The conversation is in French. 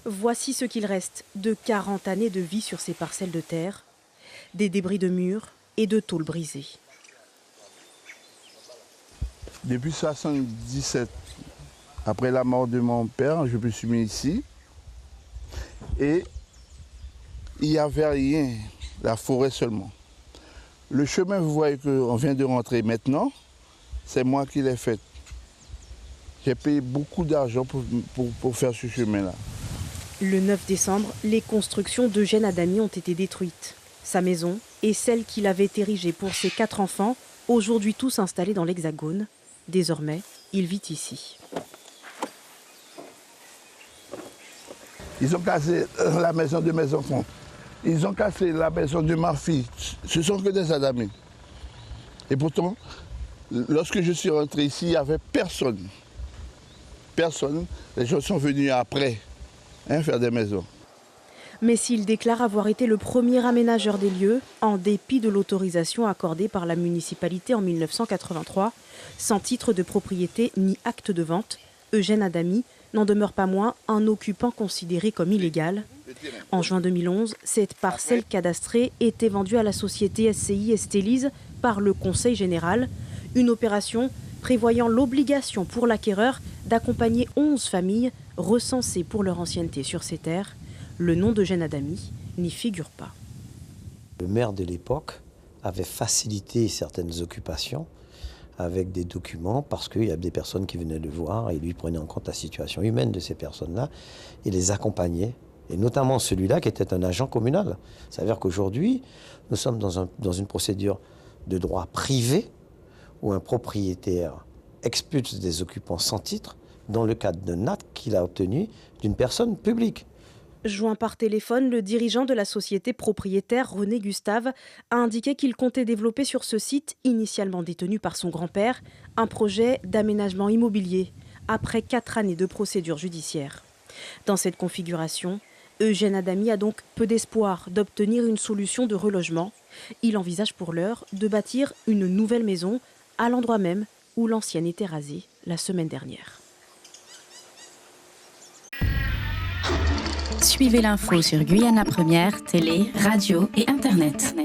Voici ce qu'il reste de 40 années de vie sur ces parcelles de terre, des débris de murs et de tôles brisées. Depuis 1977, après la mort de mon père, je me suis mis ici. Et il n'y avait rien, la forêt seulement. Le chemin, vous voyez qu'on vient de rentrer maintenant, c'est moi qui l'ai fait. J'ai payé beaucoup d'argent pour faire ce chemin-là. Le 9 décembre, les constructions d'Eugène Adamy ont été détruites. Sa maison et celle qu'il avait érigée pour ses 4 enfants, aujourd'hui tous installés dans l'Hexagone. Désormais, il vit ici. Ils ont cassé la maison de mes enfants. Ils ont cassé la maison de ma fille. Ce sont que des Adamy. Et pourtant, lorsque je suis rentré ici, il n'y avait personne. Personne. Les gens sont venus après faire des maisons. Mais s'il déclare avoir été le premier aménageur des lieux, en dépit de l'autorisation accordée par la municipalité en 1983, sans titre de propriété ni acte de vente, Eugène Adamy n'en demeure pas moins un occupant considéré comme illégal. En juin 2011, cette parcelle cadastrée était vendue à la société SCI Estelise par le Conseil général, une opération prévoyant l'obligation pour l'acquéreur d'accompagner 11 familles recensées pour leur ancienneté sur ces terres. Le nom d'Eugène Adamy n'y figure pas. Le maire de l'époque avait facilité certaines occupations avec des documents parce qu'il y a des personnes qui venaient le voir et lui prenaient en compte la situation humaine de ces personnes-là et les accompagnait. Et notamment celui-là qui était un agent communal. Ça veut dire qu'aujourd'hui, nous sommes dans une procédure de droit privé où un propriétaire expulse des occupants sans titre dans le cadre d'un acte qu'il a obtenu d'une personne publique. Joint par téléphone, le dirigeant de la société propriétaire, René Gustave, a indiqué qu'il comptait développer sur ce site, initialement détenu par son grand-père, un projet d'aménagement immobilier, après 4 années de procédure judiciaire. Dans cette configuration, Eugène Adamy a donc peu d'espoir d'obtenir une solution de relogement. Il envisage pour l'heure de bâtir une nouvelle maison à l'endroit même où l'ancienne était rasée la semaine dernière. Suivez l'info sur Guyana Première, télé, radio et Internet.